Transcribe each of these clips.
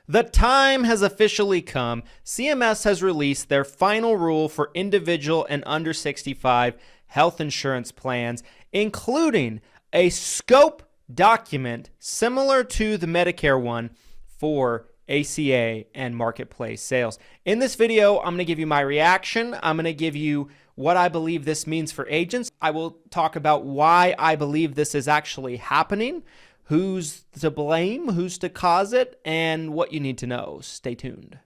The time has officially come. CMS has released their final rule for individual and under 65 health insurance plans, including a scope document similar to the Medicare one for ACA and marketplace sales. In this video, I'm going to give you my reaction. I'm going to give you what I believe this means for agents. I will talk about why I believe this is actually happening, who's to blame, who's to cause it, and what you need to know. Stay tuned.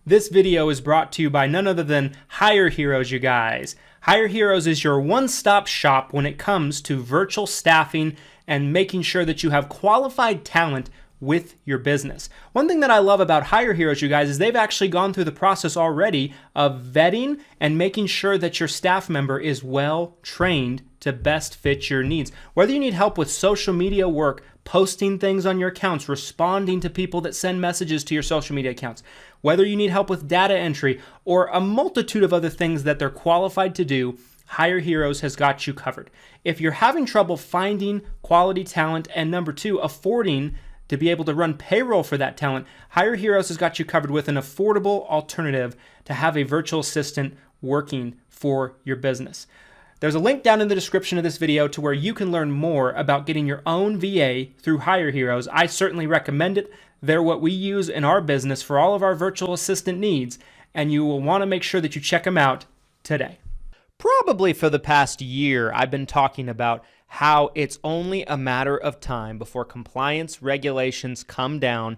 This video is brought to you by none other than Hire Heroes, you guys. Hire Heroes is your one-stop shop when it comes to virtual staffing and making sure that you have qualified talent with your business. One thing that I love about Hire Heroes, you guys, is they've actually gone through the process already of vetting and making sure that your staff member is well trained to best fit your needs. Whether you need help with social media work, posting things on your accounts, responding to people that send messages to your social media accounts, whether you need help with data entry or a multitude of other things that they're qualified to do, Hire Heroes has got you covered. If you're having trouble finding quality talent and number two, affording to be able to run payroll for that talent, Hire Heroes has got you covered with an affordable alternative to have a virtual assistant working for your business. There's a link down in the description of this video to where you can learn more about getting your own VA through Hire Heroes. I certainly recommend it. They're what we use in our business for all of our virtual assistant needs, and you will want to make sure that you check them out today. Probably for the past year, I've been talking about how it's only a matter of time before compliance regulations come down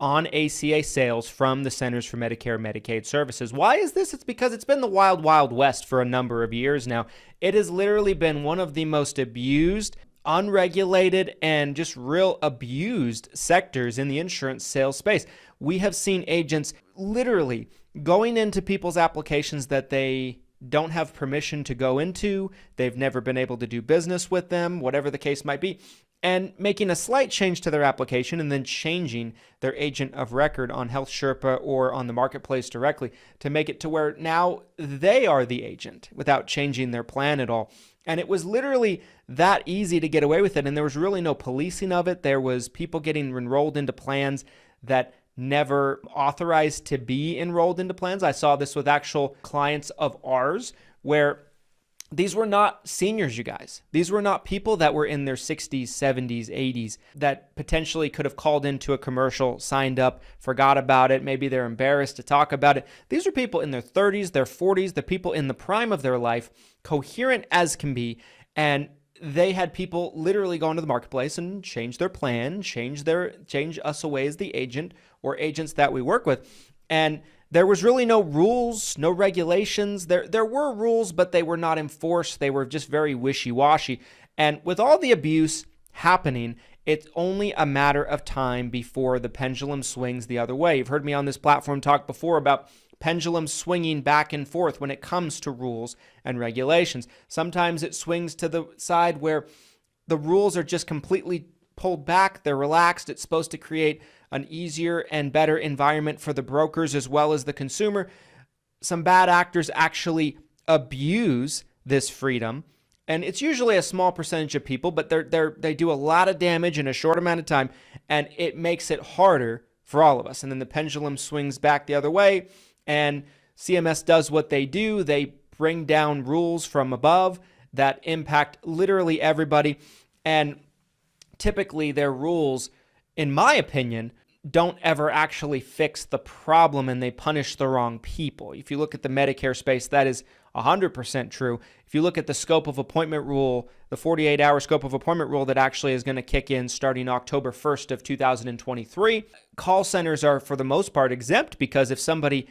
on ACA sales from the Centers for Medicare and Medicaid Services. Why is this? It's because it's been the wild, wild west for a number of years now. It has literally been one of the most abused, unregulated, and just real abused sectors in the insurance sales space. We have seen agents literally going into people's applications that they don't have permission to go into, they've never been able to do business with them, whatever the case might be, and making a slight change to their application and then changing their agent of record on Health Sherpa or on the marketplace directly to make it to where now they are the agent without changing their plan at all. And it was literally that easy to get away with it, and there was really no policing of it. There was people getting enrolled into plans that never authorized to be enrolled into plans. I saw this with actual clients of ours where these were not seniors, you guys. These were not people that were in their 60s, 70s, 80s that potentially could have called into a commercial, signed up, forgot about it. Maybe they're embarrassed to talk about it. These are people in their 30s, their 40s, the people in the prime of their life, coherent as can be, and they had people literally go into the marketplace and change their plan, change us away as the agent or agents that we work with. And there was really no rules, no regulations. There were rules, but they were not enforced. They were just very wishy-washy. And with all the abuse happening, it's only a matter of time before the pendulum swings the other way. You've heard me on this platform talk before about pendulum swinging back and forth when it comes to rules and regulations. Sometimes it swings to the side where the rules are just completely pulled back, they're relaxed. It's supposed to create an easier and better environment for the brokers as well as the consumer. Some bad actors actually abuse this freedom, and it's usually a small percentage of people, but they do a lot of damage in a short amount of time, and it makes it harder for all of us. And then the pendulum swings back the other way, and CMS does what they do. They bring down rules from above that impact literally everybody. And typically their rules, in my opinion, don't ever actually fix the problem, and they punish the wrong people. If you look at the Medicare space, that is 100% true. If you look at the scope of appointment rule, the 48-hour scope of appointment rule that actually is going to kick in starting October 1st of 2023, call centers are for the most part exempt, because if somebody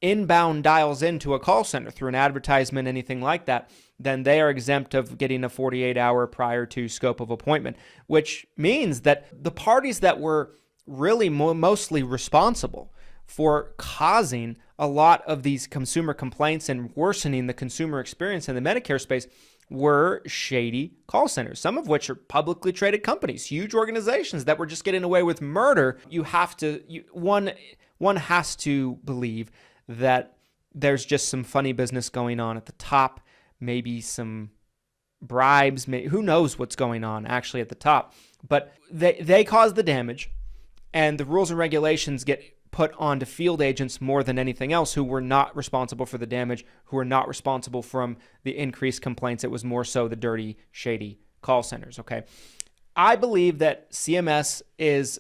inbound dials into a call center through an advertisement, anything like that, then they are exempt of getting a 48-hour prior to scope of appointment, which means that the parties that were really mostly responsible for causing a lot of these consumer complaints and worsening the consumer experience in the Medicare space were shady call centers, some of which are publicly traded companies, huge organizations that were just getting away with murder. One has to believe that there's just some funny business going on at the top, maybe some bribes, who knows what's going on actually at the top. But they caused the damage, And the rules and regulations get put onto field agents more than anything else, who were not responsible for the damage, who were not responsible from the increased complaints. It was more so the dirty, shady call centers, okay? I believe that CMS is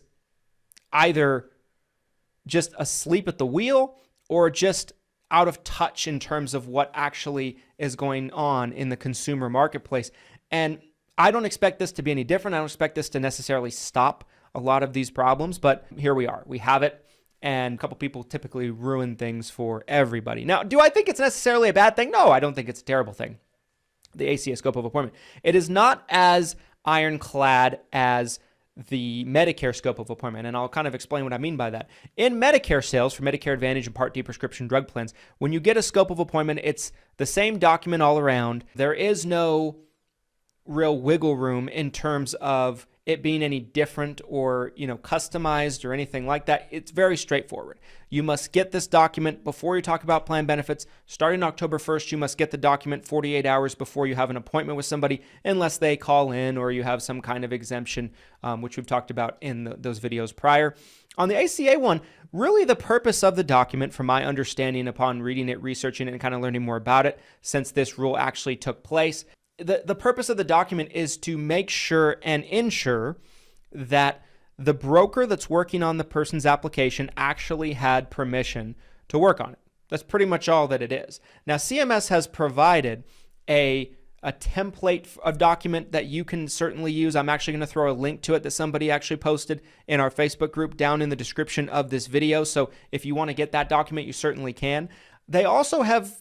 either just asleep at the wheel or just out of touch in terms of what actually is going on in the consumer marketplace. And I don't expect this to be any different. I don't expect this to necessarily stop a lot of these problems, but here we are. We have it, and a couple people typically ruin things for everybody. Now, do I think it's necessarily a bad thing? No, I don't think it's a terrible thing. The ACA scope of appointment. It is not as ironclad as the Medicare scope of appointment, and I'll kind of explain what I mean by that. In Medicare sales for Medicare Advantage and Part D prescription drug plans, when you get a scope of appointment, it's the same document all around. There is no real wiggle room in terms of it being any different or, customized or anything like that. It's very straightforward. You must get this document before you talk about plan benefits. Starting October 1st, you must get the document 48 hours before you have an appointment with somebody, unless they call in or you have some kind of exemption, which we've talked about in those videos prior. On the ACA one, really the purpose of the document, from my understanding upon reading it, researching it, and kind of learning more about it since this rule actually took place, the purpose of the document is to make sure and ensure that the broker that's working on the person's application actually had permission to work on it. That's pretty much all that it is. Now, CMS has provided a template, a document that you can certainly use. I'm actually going to throw a link to it that somebody actually posted in our Facebook group down in the description of this video. So if you want to get that document, you certainly can. They also have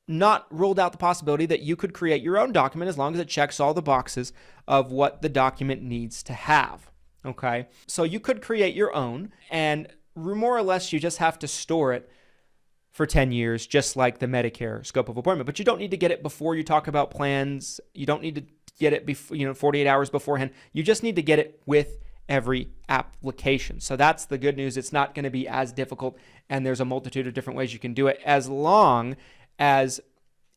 not ruled out the possibility that you could create your own document as long as it checks all the boxes of what the document needs to have. Okay, so you could create your own, and more or less you just have to store it for 10 years, just like the Medicare scope of appointment. But you don't need to get it before you talk about plans. You don't need to get it before, 48 hours beforehand. You just need to get it with every application. So that's the good news. It's not going to be as difficult, and there's a multitude of different ways you can do it, as long as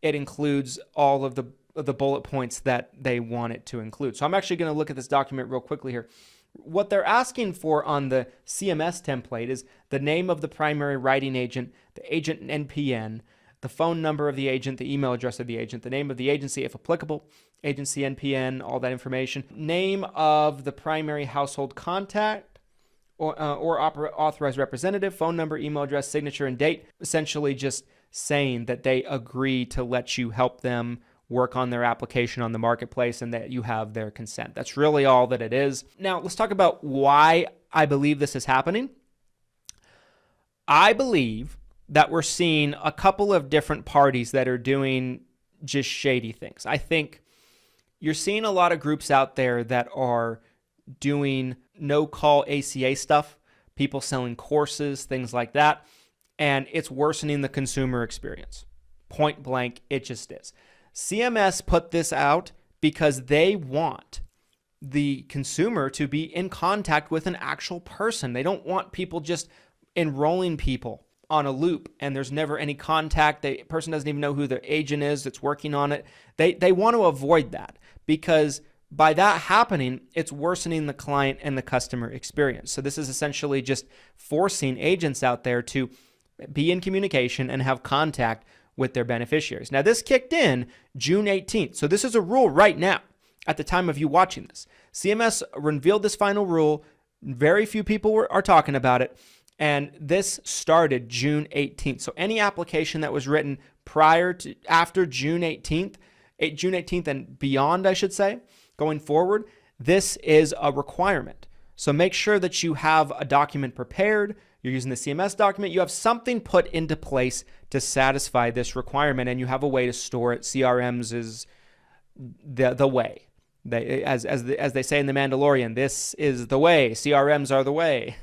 it includes all of the bullet points that they want it to include. So I'm actually going to look at this document real quickly here. What they're asking for on the CMS template is the name of the primary writing agent, the agent NPN, the phone number of the agent, the email address of the agent, the name of the agency if applicable, agency NPN, all that information, name of the primary household contact or authorized representative, phone number, email address, signature, and date, essentially just saying that they agree to let you help them work on their application on the marketplace and that you have their consent. That's really all that it is. Now, let's talk about why I believe this is happening. I believe that we're seeing a couple of different parties that are doing just shady things. I think you're seeing a lot of groups out there that are doing no-call ACA stuff, people selling courses, things like that. And it's worsening the consumer experience. Point blank, it just is. CMS put this out because they want the consumer to be in contact with an actual person. They don't want people just enrolling people on a loop and there's never any contact. The person doesn't even know who their agent is that's working on it. They want to avoid that, because by that happening, it's worsening the client and the customer experience. So this is essentially just forcing agents out there to be in communication and have contact with their beneficiaries. Now, this kicked in June 18th. So this is a rule right now at the time of you watching this. CMS revealed this final rule. Very few people are talking about it. And this started June 18th. So any application that was written after June 18th and beyond, I should say, going forward, this is a requirement. So make sure that you have a document prepared. You're using the CMS document. You have something put into place to satisfy this requirement, and you have a way to store it. CRMs is the way. As they say in The Mandalorian, this is the way. CRMs are the way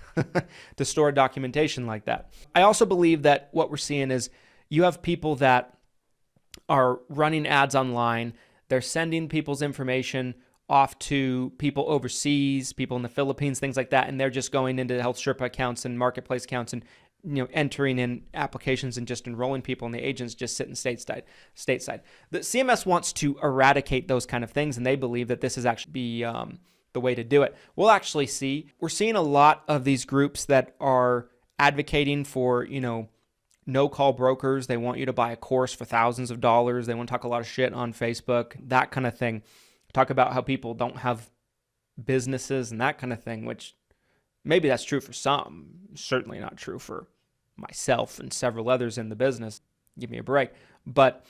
to store documentation like that. I also believe that what we're seeing is you have people that are running ads online. They're sending people's information off to people overseas, people in the Philippines, things like that, and they're just going into Health Sherpa accounts and marketplace accounts and entering in applications and just enrolling people, and the agents just sitting stateside. The CMS wants to eradicate those kind of things, and they believe that this is actually be the way to do it. We'll actually see. We're seeing a lot of these groups that are advocating for, no-call brokers. They want you to buy a course for thousands of dollars. They want to talk a lot of shit on Facebook, that kind of thing. Talk about how people don't have businesses and that kind of thing, which maybe that's true for some. Certainly not true for myself and several others in the business. Give me a break. But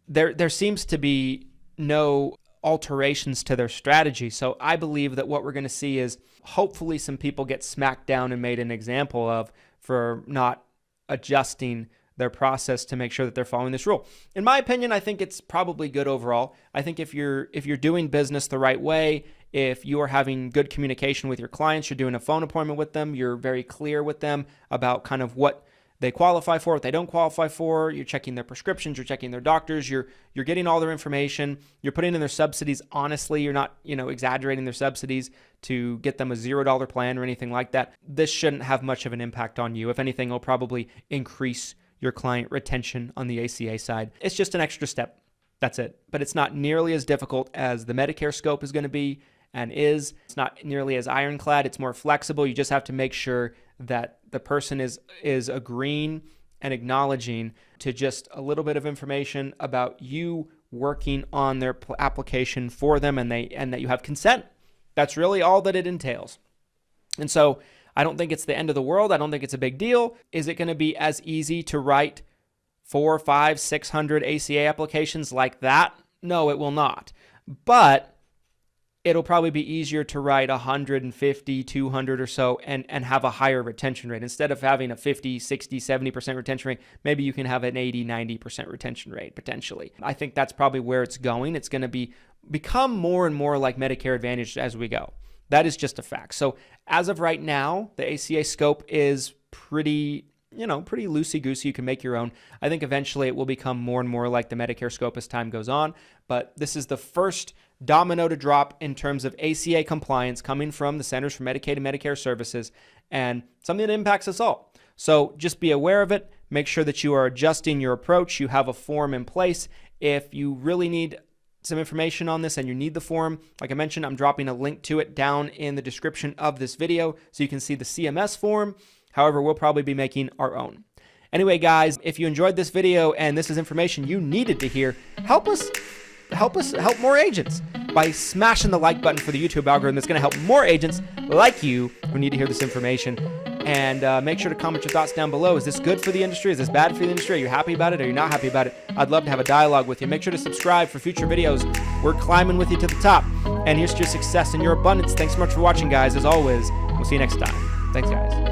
there seems to be no alterations to their strategy. So I believe that what we're going to see is hopefully some people get smacked down and made an example of for not adjusting their process to make sure that they're following this rule. In my opinion, I think it's probably good overall. I think if you're doing business the right way, if you are having good communication with your clients, you're doing a phone appointment with them, you're very clear with them about kind of what they qualify for, what they don't qualify for, you're checking their prescriptions, you're checking their doctors, you're getting all their information, you're putting in their subsidies honestly, you're not, exaggerating their subsidies to get them a $0 plan or anything like that. This shouldn't have much of an impact on you. If anything, it'll probably increase your client retention on the ACA side. It's just an extra step. That's it. But it's not nearly as difficult as the Medicare scope is going to be and is. It's not nearly as ironclad. It's more flexible. You just have to make sure that the person is agreeing and acknowledging to just a little bit of information about you working on their application for them and that you have consent. That's really all that it entails. And so I don't think it's the end of the world. I don't think it's a big deal. Is it going to be as easy to write 400, 500, 600 ACA applications like that? No, it will not. But it'll probably be easier to write 150, 200 or so and have a higher retention rate. Instead of having a 50, 60, 70% retention rate, maybe you can have an 80, 90% retention rate potentially. I think that's probably where it's going. It's going to become more and more like Medicare Advantage as we go. That is just a fact. So as of right now, the ACA scope is pretty loosey-goosey. You can make your own. I think eventually it will become more and more like the Medicare scope as time goes on. But this is the first domino to drop in terms of ACA compliance coming from the Centers for Medicaid and Medicare Services, and something that impacts us all. So just be aware of it. Make sure that you are adjusting your approach. You have a form in place. If you really need some information on this and you need the form, like I mentioned, I'm dropping a link to it down in the description of this video so you can see the CMS form. However, we'll probably be making our own. Anyway, guys, if you enjoyed this video and this is information you needed to hear, help more agents by smashing the like button for the YouTube algorithm. That's going to help more agents like you who need to hear this information. And make sure to comment your thoughts down below. Is this good for the industry? Is this bad for the industry? Are you happy about it? Are you not happy about it? I'd love to have a dialogue with you. Make sure to subscribe for future videos. We're climbing with you to the top. And here's to your success and your abundance. Thanks so much for watching, guys. As always, we'll see you next time. Thanks, guys.